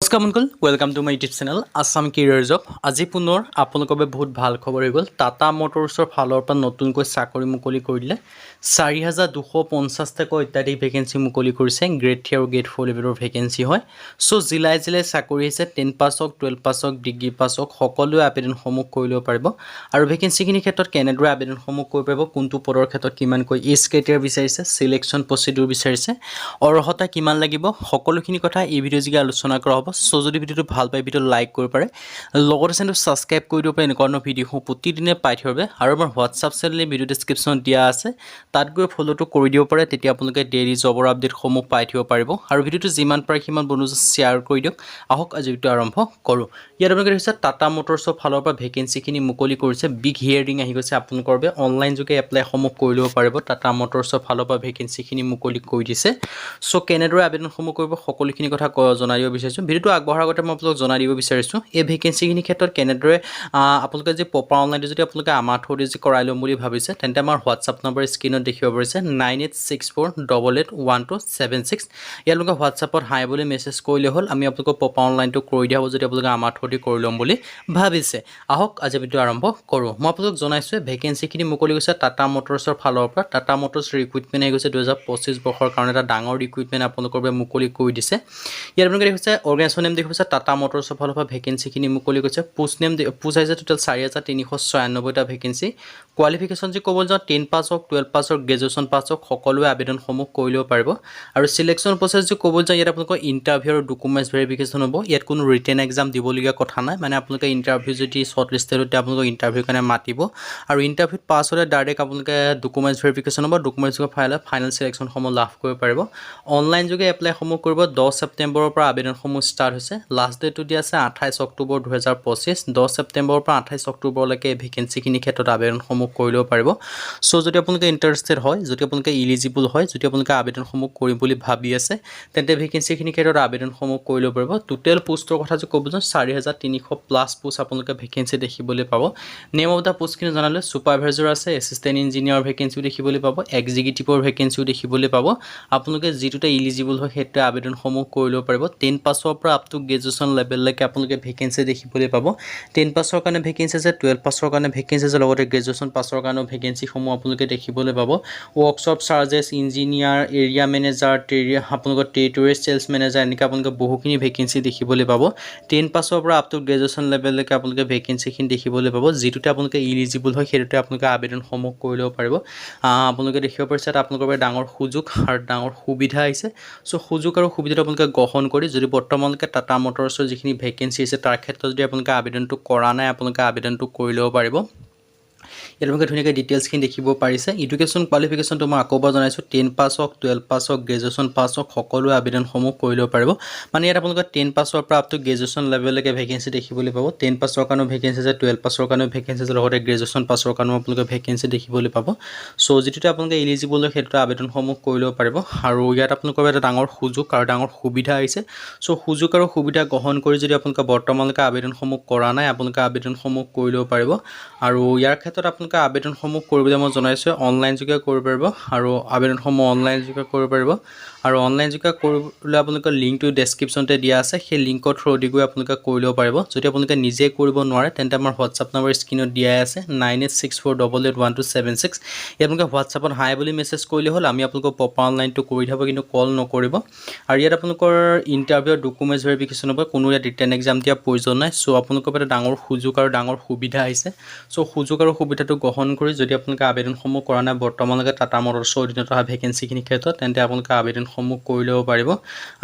নমস্কাৰ বন্ধুসকল, welcome to my YouTube channel Assam career job. আজি পুনৰ আপোনালোকৰ বাবে বহুত ভাল খবৰ হৈ গ'ল। টাটা মটৰ্ছৰ ফালৰ পৰা নতুনকৈ চাকৰি মুকলি কৰি দিলে। 4,250টাকৈ অত্যাধিক ভেকেঞ্চি মুকলি কৰিছে। গ্ৰেড 3 আৰু গ্ৰেড 4 লেভেলৰ ভেকেঞ্চি হয়। চ' জিলাই চাকৰি আহিছে। 10 পাছ হওক, 12 পাছ হওক, ডিগ্ৰী পাছ হওক, সকলোৱে আবেদনসমূহ কৰি ল'ব পাৰিব। আৰু ভেকেঞ্চিখিনিৰ ক্ষেত্ৰত কেনেদৰে আবেদনসমূহ কৰিব পাৰিব, কোনটো পদৰ ক্ষেত্ৰত কিমানকৈ এজ ক্ৰাইটেৰিয়া বিচাৰিছে, চিলেকশ্যন প্ৰচিডিউৰ বিচাৰিছে, অৰ্হতা কিমান লাগিব, সকলোখিনি কথা এই ভিডিঅ' যোগে আলোচনা কৰা হ'ব। চ' যদি ভিডিঅ'টো ভাল পায় ভিডিঅ'টো লাইক কৰিব পাৰে, লগতে চেনেলটো ছাবস্ক্ৰাইব কৰি দিব পাৰে এনেকুৱা ধৰণৰ ভিডিঅ'সমূহ প্ৰতিদিনে পাই থাকিব বাবে। আৰু আমাৰ হোৱাটছআপ চেনেল ভিডিঅ' ডেছক্ৰিপশ্যনত দিয়া আছে, তাত গৈ ফ'ল'টো কৰি দিব পাৰে। তেতিয়া আপোনালোকে ডেইলি জবৰ আপডেটসমূহ পাই থাকিব পাৰিব। আৰু ভিডিঅ'টো যিমান পাৰে সিমান বন্ধু শ্বেয়াৰ কৰি দিয়ক। আহক আজি ভিডিঅ'টো আৰম্ভ কৰোঁ। ইয়াত আপোনালোকে দেখিছে টাটা মটৰ্ছৰ ফালৰ পৰা ভেকেঞ্চিখিনি মুকলি কৰিছে। বিগ হিয়াৰিং আহি গৈছে আপোনালোকৰ বাবে। অনলাইন যোগে এপ্লাইসমূহ কৰি ল'ব পাৰিব। টাটা মটৰ্ছৰ ফালৰ পৰা ভেকেঞ্চিখিনি মুকলি কৰি দিছে। চ' কেনেদৰে আবেদনসমূহ কৰিব সকলোখিনি কথা জনাই দিব বিচাৰিছোঁ। ভিডিঅ'টো আগবঢ়াৰ আগতে মই আপোনালোকক জনাই দিব বিচাৰিছোঁ, এই ভেকেঞ্চিখিনিৰ ক্ষেত্ৰত কেনেদৰে আপোনালোকে যে প্ৰপাৰ অনলাইনটো যদি আপোনালোকে আমাৰ থ্ৰুদি যদি কৰাই ল'ম বুলি ভাবিছে, তেন্তে আমাৰ হোৱাটছআপ নম্বৰ স্ক্ৰীণত দেখিব পাৰিছে 9864881276। ইয়াত আপোনালোকে হোৱাটছআপত হাই বুলি মেছেজ কৰিলে হ'ল, আমি আপোনালোকক প্ৰপাৰ অনলাইনটো কৰি দিয়া হ'ব যদি আপোনালোকে আমাৰ থ্ৰুদি কৰি ল'ম বুলি ভাবিছে। আহক আজি ভিডিঅ' আৰম্ভ কৰোঁ। মই আপোনালোকক জনাইছোঁ ভেকেঞ্চিখিনি মুকলি গৈছে টাটা মটৰ্ছৰ ফালৰ পৰা। টাটা মটৰ্ছ ৰিক্ৰুইটমেণ্ট আহি গৈছে 2025 বৰ্ষৰ কাৰণে এটা ডাঙৰ ৰিক্ৰুইটমেণ্ট আপোনালোকৰ বাবে মুকলি কৰি দিছে। ইয়াত আপোনালোকে দেখিছে অৰ্গেনাইজেশ্যন নেম দেখিছে টাটা মটৰ্ছৰ ফালৰ পৰা ভেকেঞ্চিখিনি মুকলি কৰিছে। পোষ্ট আহিছে টোটেল 4,396টা ভেকেঞ্চি। কোৱালিফিকেশ্যন যদি ক'বলৈ যাওঁ 10 পাছ হওক, 12 পাছ হওক, গ্ৰেজুৱেশ্যন পাছ হওক, সকলোৱে আবেদনসমূহ কৰি ল'ব পাৰিব। আৰু চিলেকশ্যন প্ৰচেছ যদি ক'বলৈ যাওঁ, ইয়াত আপোনালোকৰ ইণ্টাৰভিউ আৰু ডকুমেণ্টছ ভেৰিফিকেশ্যন হ'ব। ইয়াত কোনো ৰিটেন এক্সাম দিবলগীয়া কথা নাই। মানে আপোনালোকে ইণ্টাৰভিউ যদি শ্বৰ্ট লিষ্টেড হয়, আপোনালোকক ইণ্টাৰভিউৰ কাৰণে মাতিব। আৰু ইণ্টাৰভিউত পাছ হ'লে ডাইৰেক্ট আপোনালোকে ডকুমেণ্টছ ভেৰিফিকেশ্যন হ'ব। ডকুমেণ্টছ ফাইনেল চিলেকশ্যনসমূহ লাভ কৰিব পাৰিব। অনলাইন যোগে এপ্লাইসমূহ কৰিব। 10 ছেপ্টেম্বৰৰ পৰা আবেদনসমূহ ষ্টাৰ্ট হৈছে। লাষ্ট ডেটটো দিয়া আছে 28 অক্টোবৰ 2025। 10 ছেপ্টেম্বৰৰ পৰা 28 অক্টোবৰলৈকে ভেকেঞ্চিখিনিৰ ক্ষেত্ৰত আবেদনসমূহ কৰি ল'ব পাৰিব। চ' যদি আপোনালোকে ইণ্টাৰেষ্টেড হয়, যদি আপোনালোকে ইলিজিবল হয়, যদি আপোনালোকে আবেদনসমূহ কৰিম বুলি ভাবি আছে, তেন্তে ভেকেঞ্চিখিনিৰ ক্ষেত্ৰত আবেদনসমূহ কৰি ল'ব পাৰিব। টোটেল পোষ্টৰ কথা যদি ক'ব যাওঁ 4,300+ পোষ্ট আপোনালোকে ভেকেঞ্চি দেখিবলৈ পাব। নেম অফ দ্য পোষ্টখিনি জনালে ছুপাৰভাইজাৰ আছে, এছিষ্টেণ্ট ইঞ্জিনিয়াৰৰ ভেকেঞ্চিও দেখিবলৈ পাব, এক্সিকিউটিভৰ ভেকেঞ্চিও দেখিবলৈ পাব। আপোনালোকে যিটোতে ইলিজিবল হয় সেইটোতে আবেদনসমূহ কৰি ল'ব পাৰিব। 10 পাছৰ পৰা আপ টু গ্ৰেজুৱেশ্যন লেভেললৈকে আপোনালোকে ভেকেঞ্চি দেখিবলৈ পাব। 10 পাছৰ কাৰণে ভেকেঞ্চি আছে, 12 পাছৰ কাৰণে ভেকেঞ্চি আছে, লগতে গ্ৰেজুৱেশ্যন পাছৰ কাৰণেও ভেকেঞ্চিসমূহ আপোনালোকে দেখিবলৈ পাব। Workshop charges, engineer, area manager, আপোনালোকৰ টেৰিটৰিয়েল চেলছ মেনেজাৰ, এনেকৈ আপোনালোকে বহুখিনি ভেকেঞ্চি দেখিবলৈ পাব। 10 পাছৰ পৰা আপ টু গ্ৰেজুৱেশ্যন লেভেললৈকে আপোনালোকে ভেকেঞ্চিখিনি দেখিবলৈ পাব। যিটোতে আপোনালোকে ইলিজিবল হয় সেইটোতে আপোনালোকে আবেদনসমূহ কৰি ল'ব পাৰিব। আপোনালোকে দেখিব পাৰিছে তাত আপোনালোকৰ বাবে ডাঙৰ সুযোগ আৰু ডাঙৰ সুবিধা আহিছে। চ' সুযোগ আৰু সুবিধাটো আপোনালোকে গ্ৰহণ কৰি যদি বৰ্তমানলৈকে টাটা মটৰ্ছৰ যিখিনি ভেকেঞ্চি আছে তাৰ ক্ষেত্ৰত যদি আপোনালোকে আবেদনটো কৰা নাই, আপোনালোকে আবেদনটো কৰি ল'ব পাৰিব। ইয়াত আপোনালোকে ধুনীয়াকৈ ডিটেইলছখিনি দেখিব পাৰিছে। এডুকেশ্যন কোৱালিফিকেশ্যনটো মই আকৌ এবাৰ জনাইছোঁ, 10 পাছ হওক, 12 পাছ হওক, গ্ৰেজুৱেশ্যন পাছ হওক, সকলোৱে আবেদনসমূহ কৰি ল'ব পাৰিব। মানে ইয়াত আপোনালোকে 10 পাছৰ পৰা আপ টু গ্ৰেজুৱেশ্যন লেভেললৈকে ভেকেঞ্চি দেখিবলৈ পাব। 10 পাছৰ কাৰণেও ভেকেঞ্চি আছে, 12 পাছৰ কাৰণেও ভেকেঞ্চি আছে, লগতে গ্ৰেজুৱেশ্যন পাছৰ কাৰণেও আপোনালোকে ভেকেঞ্চি দেখিবলৈ পাব। চ' যিটোতে আপোনালোকে ইলিজিবল হয় সেইটোতে আবেদনসমূহ কৰি ল'ব পাৰিব। আৰু ইয়াত আপোনালোকৰ এটা ডাঙৰ সুযোগ আৰু ডাঙৰ সুবিধা আহিছে। চ' সুযোগ আৰু সুবিধা গ্ৰহণ কৰি যদি আপোনালোকে বৰ্তমানলৈকে আবেদনসমূহ কৰা নাই, আপোনালোকে আবেদনসমূহ কৰি ল'ব পাৰিব। আৰু ইয়াৰ ক্ষেত্ৰত আপোনালোকে আবেদনসমূহ কৰিবলৈ মই জনাইছোঁ অনলাইন যোগে কৰিব পাৰিব। আৰু আবেদনসমূহ অনলাইন যোগে কৰিব পাৰিব। আৰু অনলাইন যোগে কৰিবলৈ আপোনালোকৰ লিংকটো ডেছক্ৰিপশ্যনতে দিয়া আছে, সেই লিংকৰ থ্ৰুদি গৈ আপোনালোকে কৰি ল'ব পাৰিব। যদি আপোনালোকে নিজে কৰিব নোৱাৰে, তেন্তে আমাৰ হোৱাটছআপ নম্বৰ স্ক্ৰীণত দিয়াই আছে 9864881276। ইয়াত আপোনালোকে হোৱাটছআপত হাই বুলি মেছেজ কৰিলে হ'ল, আমি আপোনালোকক প্ৰপাৰ অনলাইনটো কৰি দিব, কিন্তু কল নকৰিব। আৰু ইয়াত আপোনালোকৰ ইণ্টাৰভিউ ডকুমেণ্টছ ভেৰিফিকেশ্যন হ'ব। কোনো ইয়াত ৰিটেন এক্সাম দিয়াৰ প্ৰয়োজন নাই। চ' আপোনালোকৰ এটা ডাঙৰ সুযোগ আৰু ডাঙৰ সুবিধা আহিছে। চ' সুযোগ আৰু সুবিধাটো গ্ৰহণ কৰি যদি আপোনালোকে আবেদনসমূহ কৰা নাই বৰ্তমানলৈকে টাটা মটৰ্ছৰ অধীনত অহা ভেকেঞ্চিখিনিৰ ক্ষেত্ৰত, তেন্তে আপোনালোকে আবেদনসমূহ কৰি ল'ব পাৰিব।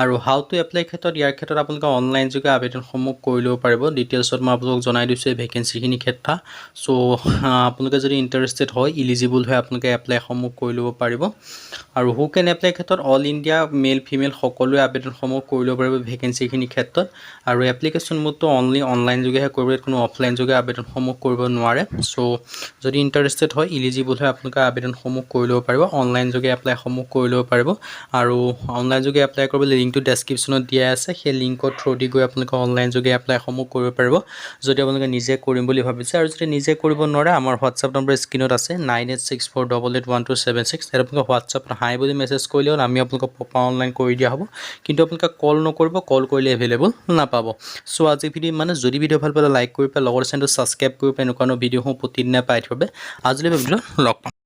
আৰু হাউ টু এপ্লাই ক্ষেত্ৰত ইয়াৰ ক্ষেত্ৰত আপোনালোকে অনলাইন যোগে আবেদনসমূহ কৰি ল'ব পাৰিব। ডিটেইলছত মই আপোনালোকক জনাই দিছোঁ এই ভেকেঞ্চিখিনিৰ ক্ষেত্ৰত। চ' আপোনালোকে যদি ইণ্টাৰেষ্টেড হয়, ইলিজিবল হয়, আপোনালোকে এপ্লাইসমূহ কৰি ল'ব পাৰিব। আৰু হু কেন এপ্লাই ক্ষেত্ৰত অল ইণ্ডিয়া মেল ফিমেল সকলোৱে আবেদনসমূহ কৰি ল'ব পাৰিব ভেকেঞ্চিখিনিৰ ক্ষেত্ৰত। আৰু এপ্লিকেশ্যন মোডটো অনলি অনলাইন যোগেহে কৰিব, কোনো অফলাইন যোগে আবেদনসমূহ কৰিব নোৱাৰে। চ' যদি ইণ্টাৰেষ্টেড হয়, ইলিজিবল হয়, আপোনালোকে আবেদনসমূহ কৰি ল'ব পাৰিব। অনলাইন যোগে এপ্লাইসমূহ কৰি ল'ব পাৰিব। আৰু আৰু অনলাইন যোগে এপ্লাই কৰিবলৈ লিংকটো ডেছক্ৰিপশ্যনত দিয়া আছে সেই লিংকৰ থ্ৰু দি গৈ আপোনালোকে অনলাইন যোগে এপ্লাইসমূহ কৰিব পাৰিব যদি আপোনালোকে নিজে কৰিম বুলি ভাবিছে আৰু যদি নিজে কৰিব নোৱাৰে আমাৰ হোৱাটছআপ নম্বৰ স্ক্ৰীনত আছে 9864881276 তাত আপোনালোকে হোৱাটছআপত হাই বুলি মেছেজ কৰিলে হ'ল আমি আপোনালোকক পপা অনলাইন কৰি দিয়া হ'ব কিন্তু আপোনালোকে কল নকৰিব কল কৰিলে এভেইলেবল নাপাব সো আজি ভিডিঅ মানে যদি ভিডিঅ ভাল পালে লাইক কৰি লগৰ চেনেলটো ছাবস্ক্ৰাইব কৰিব এনেকুৱা ভিডিঅ'সমূহ প্ৰতিদিনে পাই থাকিব আজিলৈ ভিডিঅ লগ পাম